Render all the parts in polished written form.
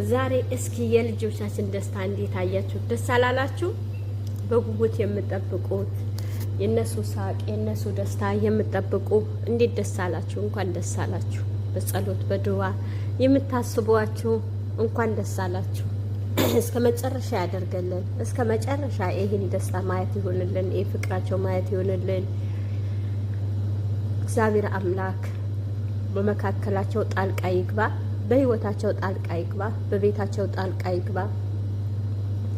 ዛሬ እስኪ የልጆቻችን ደስታ እንዴት አያችሁ? ደስ አላላችሁ? በጉጉት የምትጠብቁት የነሱ ሳቅ የነሱ ደስታ የምትጠብቁ እንዴት ደስ አላችሁ? እንኳን ደስ አላችሁ። በጸሎት በድዋ የምታስቧችሁ እንኳን ደስ አላችሁ። እስከ መጨረሻ ያደርገልን። እስከ መጨረሻ ይሄን ደስታ ማየት ይሆንልን። ፍቅራቸው ማየት ይሆንልን። እግዚአብሔር አምላክ በመካከላቸው ጣልቃ ይግባ። በህይወታቸው ጣልቃ ይግባ። በቤታቸው ጣልቃ ይግባ።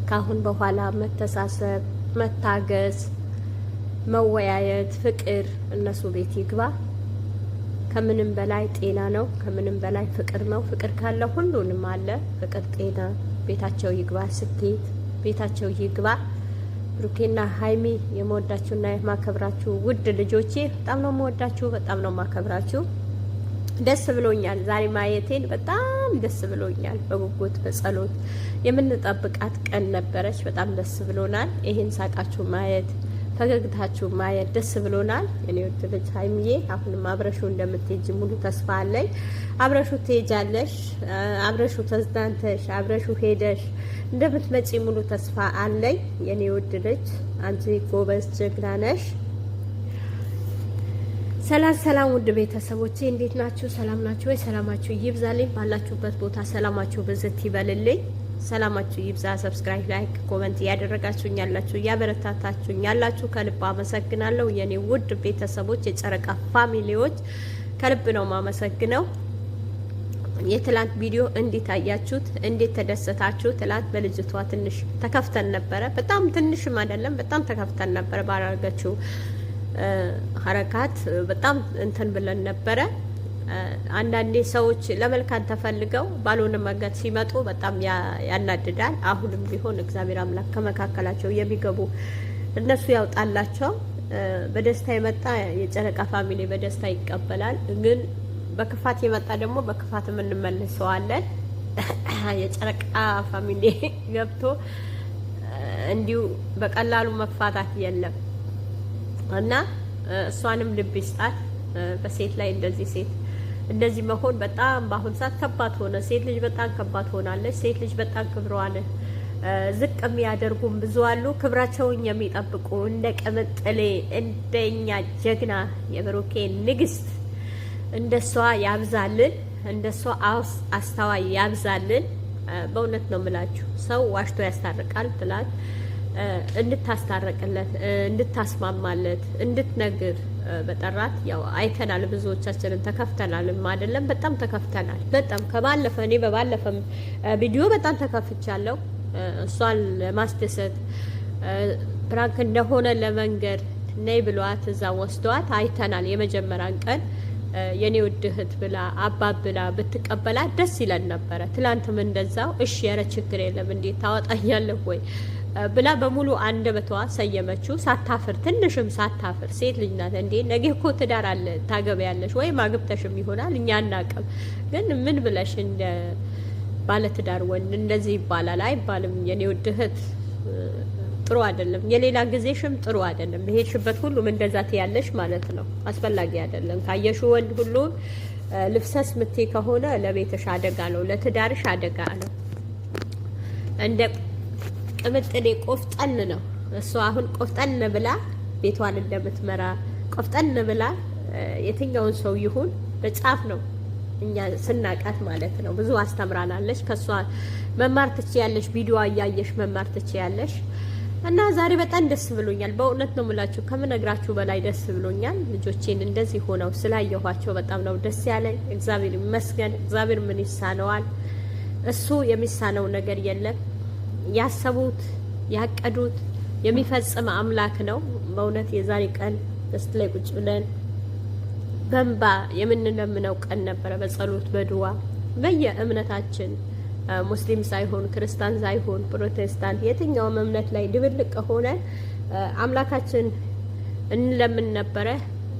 ካሁን በኋላ መተሳሰብ፣ መታገዝ፣ መወያየት፣ ፍቅር እነሱ ቤት ይግባ። ከምንም በላይ ጤና ነው። ከምንም በላይ ፍቅር ነው። ፍቅር ካለ ሁሉንም አለ። ፍቅር፣ ጤና ቤታቸው ይግባ። ስኬት ቤታቸው ይግባ። ብሩኬና ሀይሚ የመወዳችሁና የማከብራችሁ ውድ ልጆቼ በጣም ነው የምወዳችሁ፣ በጣም ነው የማከብራችሁ። ደስ ብሎኛል ዛሬ ማየቴን በጣም ደስ ብሎኛል። በጉጉት በጸሎት የምንጠብቃት ቀን ነበረች። በጣም ደስ ብሎናል። ይሄን ሳቃችሁ ማየት ፈገግታችሁ ማየት ደስ ብሎናል። እኔ ወድ ልጅ ሀይሚዬ አሁንም አብረሹ እንደምትሄጂ ሙሉ ተስፋ አለኝ። አብረሹ ትሄጃለሽ። አብረሹ ተዝናንተሽ አብረሹ ሄደሽ እንደምትመጪ ሙሉ ተስፋ አለኝ። የኔ ወድ ልጅ አንቺ ጎበዝ ጀግና ነሽ። ሰላም ሰላም፣ ውድ ቤተሰቦቼ እንዴት ናችሁ? ሰላም ናችሁ ወይ? ሰላማችሁ ይብዛልኝ። ባላችሁበት ቦታ ሰላማችሁ ብዝት ይበልልኝ። ሰላማችሁ ይብዛ። ሰብስክራይብ፣ ላይክ፣ ኮሜንት ያደረጋችሁኝ ያላችሁ ያበረታታችሁኝ ያላችሁ ከልብ አመሰግናለሁ። የኔ ውድ ቤተሰቦች የጨረቃ ፋሚሊዎች ከልብ ነው ማመሰግነው። የትላንት ቪዲዮ እንዴት አያችሁት? እንዴት ተደሰታችሁ? ትላንት በልጅቷ ትንሽ ተከፍተን ነበረ። በጣም ትንሽም አይደለም፣ በጣም ተከፍተን ነበረ። ባረጋችሁ ሀረካት በጣም እንትን ብለን ነበረ። አንዳንዴ ሰዎች ለመልካም ተፈልገው ባልሆነ መንገድ ሲመጡ በጣም ያናድዳል። አሁንም ቢሆን እግዚአብሔር አምላክ ከመካከላቸው የሚገቡ እነሱ ያውጣላቸው። በደስታ የመጣ የጨረቃ ፋሚሊ በደስታ ይቀበላል። ግን በክፋት የመጣ ደግሞ በክፋት የምንመልሰዋለን። የጨረቃ ፋሚሊ ገብቶ እንዲሁ በቀላሉ መፋታት የለም እና እሷንም ልብ ይስጣት። በሴት ላይ እንደዚህ መሆን በጣም በአሁን ሰዓት ከባድ ሆነ። ሴት ልጅ በጣም ከባድ ሆናለች። ሴት ልጅ በጣም ክብሯን ዝቅ የሚያደርጉም ብዙ አሉ። ክብራቸውን የሚጠብቁ እንደ ቅምጥሌ እንደኛ ጀግና የብሩኬ ንግስት እንደሷ ያብዛልን። እንደሷ አስተዋይ ያብዛልን። በእውነት ነው የምላችሁ። ሰው ዋሽቶ ያስታርቃል ትላል እንድታስታረቅለት እንድታስማማለት እንድትነግር በጠራት ያው አይተናል። ብዙዎቻችንን ተከፍተናል አይደለም? በጣም ተከፍተናል። በጣም ከባለፈ እኔ በባለፈም ቪዲዮ በጣም ተከፍቻለሁ። እሷን ለማስደሰት ፕራንክ እንደሆነ ለመንገድ ነይ ብሏት እዛ ወስዷት አይተናል። የመጀመሪያን ቀን የኔ ውድ እህት ብላ አባብ ብላ ብትቀበላት ደስ ይለን ነበረ። ትላንትም እንደዛው እሺ ያረ ችግር የለም እንዴት ታወጣኛለህ ወይ ብላ በሙሉ አንደበቷ ሰየመችው። ሳታፍር ትንሽም ሳታፍር ሴት ልጅ ናት እንዴ። ነገ እኮ ትዳር አለ ታገቢያለሽ ወይ ማግብተሽም ይሆናል እኛ አናውቅም። ግን ምን ብለሽ እንደ ባለ ትዳር ወንድ እንደዚህ ይባላል አይባልም። የኔ ውድ እህት ጥሩ አይደለም። የሌላ ጊዜሽም ጥሩ አይደለም። በሄድሽበት ሁሉም እንደዛ ትያለሽ ማለት ነው። አስፈላጊ አይደለም። ካየሹ ወንድ ሁሉ ልፍሰስ ምቴ ከሆነ ለቤትሽ አደጋ ነው፣ ለትዳርሽ አደጋ ነው። እንደ ቅምጥሌ ቆፍጠን ነው እሷ። አሁን ቆፍጠን ብላ ቤቷን እንደምትመራ ቆፍጠን ብላ የትኛውን ሰው ይሁን በጫፍ ነው እኛ ስናቃት ማለት ነው። ብዙ አስተምራናለች። ከሷ መማር ትችያለሽ። ቪዲዮ እያየሽ መማር ትችያለሽ። እና ዛሬ በጣም ደስ ብሎኛል። በእውነት ነው የምላችሁ፣ ከምነግራችሁ በላይ ደስ ብሎኛል። ልጆቼን እንደዚህ ሆነው ስላየኋቸው በጣም ነው ደስ ያለኝ። እግዚአብሔር ይመስገን። እግዚአብሔር ምን ይሳነዋል? እሱ የሚሳነው ነገር የለም። ያሰቡት ያቀዱት የሚፈጽም አምላክ ነው። በእውነት የዛሬ ቀን ደስት ላይ ቁጭ ብለን በእንባ የምንለምነው ቀን ነበረ። በጸሎት በድዋ በየእምነታችን ሙስሊም ሳይሆን ክርስቲያን ሳይሆን ፕሮቴስታንት የትኛውም እምነት ላይ ድብልቅ ሆነ አምላካችን እንለምን ነበረ።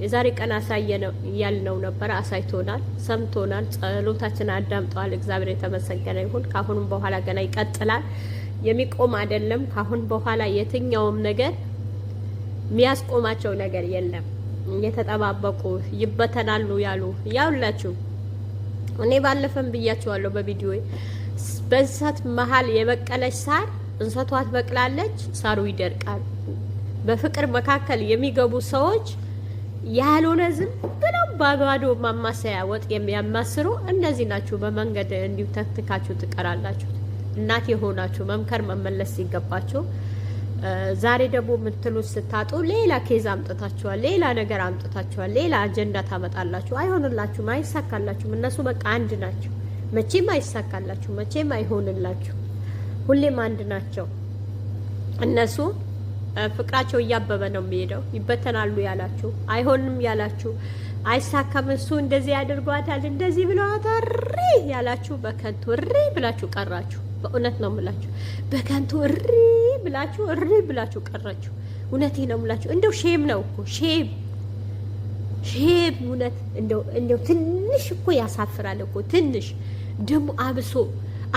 የዛሬ ቀን አሳየነው ያልነው ነበረ። አሳይቶናል፣ ሰምቶናል፣ ጸሎታችን አዳምጧል። እግዚአብሔር የተመሰገነ ይሁን። ካሁንም በኋላ ገና ይቀጥላል። የሚቆም አይደለም። ካሁን በኋላ የትኛውም ነገር የሚያስቆማቸው ነገር የለም። እየተጠባበቁ ይበተናሉ ያሉ ያውላችሁ። እኔ ባለፈም ብያችኋለሁ በቪዲዮ በእንሰት መሀል የበቀለች ሳር እንሰቷ ትበቅላለች፣ ሳሩ ይደርቃል። በፍቅር መካከል የሚገቡ ሰዎች ያልሆነ ዝም ብለው ባዶ ማማሰያ ወጥ የሚያማስሩ እነዚህ ናችሁ። በመንገድ እንዲሁ ተክትካችሁ ትቀራላችሁ። እናት የሆናችሁ መምከር መመለስ ሲገባችሁ ዛሬ ደግሞ የምትሉት ስታጡ ሌላ ኬዝ አምጥታችኋል፣ ሌላ ነገር አምጥታችኋል፣ ሌላ አጀንዳ ታመጣላችሁ። አይሆንላችሁም፣ አይሳካላችሁም። እነሱ በቃ አንድ ናቸው። መቼም አይሳካላችሁ፣ መቼም አይሆንላችሁ። ሁሌም አንድ ናቸው እነሱ። ፍቅራቸው እያበበ ነው የሚሄደው። ይበተናሉ ያላችሁ፣ አይሆንም ያላችሁ፣ አይሳካም እሱ እንደዚህ ያድርጓታል እንደዚህ ብለዋታል ያላችሁ በከንቱ እሪ ብላችሁ ቀራችሁ። በእውነት ነው የምላችሁ፣ በከንቱ እሪ ብላችሁ ቀራችሁ። እውነቴ ነው የምላችሁ። እንደው ሼም ነው እኮ ሼም። እውነት እንደው ትንሽ እኮ ያሳፍራል እኮ ትንሽ። ደግሞ አብሶ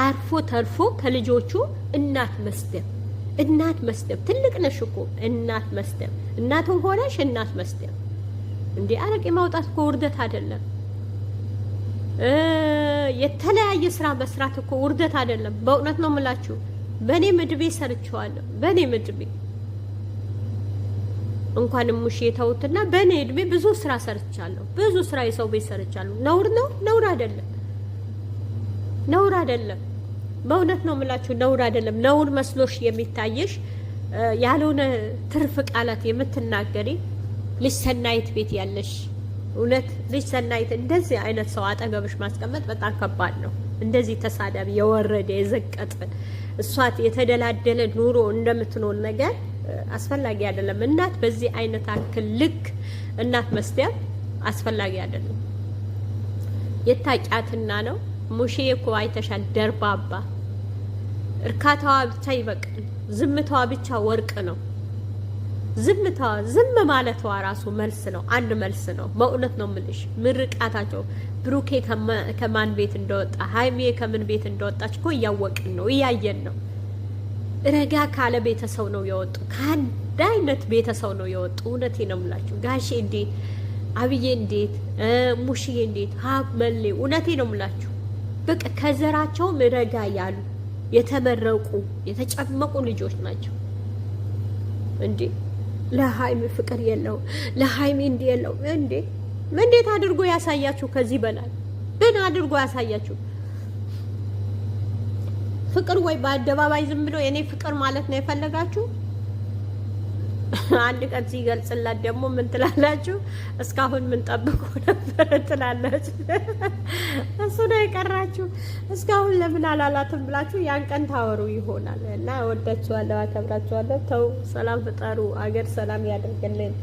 አርፎ ተርፎ ከልጆቹ እናት መስደብ ትልቅ ነሽ እኮ እናት መስደብ። እናትም ሆነሽ እናት መስደብ እንዴ! አረቄ ማውጣት እኮ ውርደት አይደለም። የተለያየ ስራ መስራት እኮ ውርደት አይደለም። በእውነት ነው የምላችሁ። በእኔ ምድቤ ሰርቼዋለሁ። በእኔ ምድቤ እንኳንም ሙሽ የተውትና በእኔ እድሜ ብዙ ስራ ሰርቻለሁ። ብዙ ስራ የሰው ቤት ሰርቻለሁ። ነውር ነው? ነውር አይደለም። በእውነት ነው የምላችሁ፣ ነውር አይደለም። ነውር መስሎሽ የሚታየሽ ያልሆነ ትርፍ ቃላት የምትናገሪ ልጅ ሰናይት ቤት ያለሽ፣ እውነት ልጅ ሰናይት እንደዚህ አይነት ሰው አጠገብሽ ማስቀመጥ በጣም ከባድ ነው። እንደዚህ ተሳዳቢ የወረደ የዘቀጠ እሷት የተደላደለ ኑሮ እንደምትኖር ነገር አስፈላጊ አይደለም። እናት በዚህ አይነት አክል ልክ እናት መስደብ አስፈላጊ አይደለም። የታጫትና ነው ሙሼ እኮ አይተሻል። ደርባባ እርካታዋ ብቻ ይበቃል። ዝምታዋ ብቻ ወርቅ ነው። ዝም ማለቷ ራሱ መልስ ነው። አንድ መልስ ነው። በእውነት ነው የምልሽ። ምርቃታቸው ብሩኬ ከማን ቤት እንደወጣ ሃይሜ ከምን ቤት እንደወጣች እኮ እያወቅን ነው፣ እያየን ነው። ረጋ ካለ ቤተሰብ ነው የወጡ፣ ከአንድ አይነት ቤተሰብ ነው የወጡ። እውነቴ ነው የምላችሁ። ጋሼ እንዴት፣ አብዬ እንዴት፣ ሙሽዬ እንዴት፣ ሀብ መሌ። እውነቴ ነው የምላችሁ። በቃ ከዘራቸውም ረጋ ያሉ የተመረቁ የተጨመቁ ልጆች ናቸው እንዴ። ለሃይሚ ፍቅር የለው፣ ለሃይሚ እንዲ የለው እንዴ! እንዴት አድርጎ ያሳያችሁ? ከዚህ በላይ ምን አድርጎ ያሳያችሁ? ፍቅር ወይ በአደባባይ ዝም ብሎ የኔ ፍቅር ማለት ነው የፈለጋችሁ? አንድ ቀን ሲገልጽላት ደግሞ ምን ትላላችሁ? እስካሁን ምን ጠብቁ ነበር ትላላችሁ። እሱ ነው የቀራችሁ። እስካሁን ለምን አላላትም ብላችሁ ያን ቀን ታወሩ ይሆናል። እና ወዳችኋለሁ፣ አከብራችኋለሁ። ተው ሰላም ፍጠሩ፣ አገር ሰላም ያደርግልን።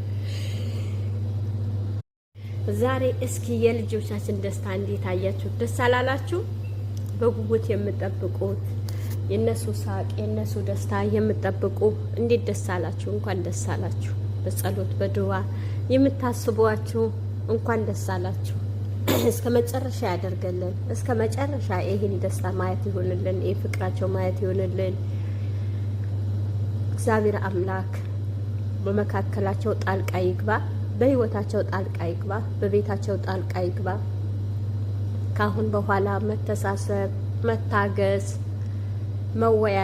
ዛሬ እስኪ የልጆቻችን ደስታ እንዴት አያችሁ? ደስ አላላችሁ? በጉጉት የምጠብቁት የነሱ ሳቅ የነሱ ደስታ የምትጠብቁ እንዴት ደስ አላችሁ? እንኳን ደስ አላችሁ። በጸሎት በድዋ የምታስቧችሁ እንኳን ደስ አላችሁ። እስከ መጨረሻ ያደርገልን። እስከ መጨረሻ ይሄን ደስታ ማየት ይሆንልን፣ ይሄ ፍቅራቸው ማየት ይሆንልን። እግዚአብሔር አምላክ በመካከላቸው ጣልቃ ይግባ፣ በህይወታቸው ጣልቃ ይግባ፣ በቤታቸው ጣልቃ ይግባ። ካሁን በኋላ መተሳሰብ፣ መታገዝ፣ መወያየት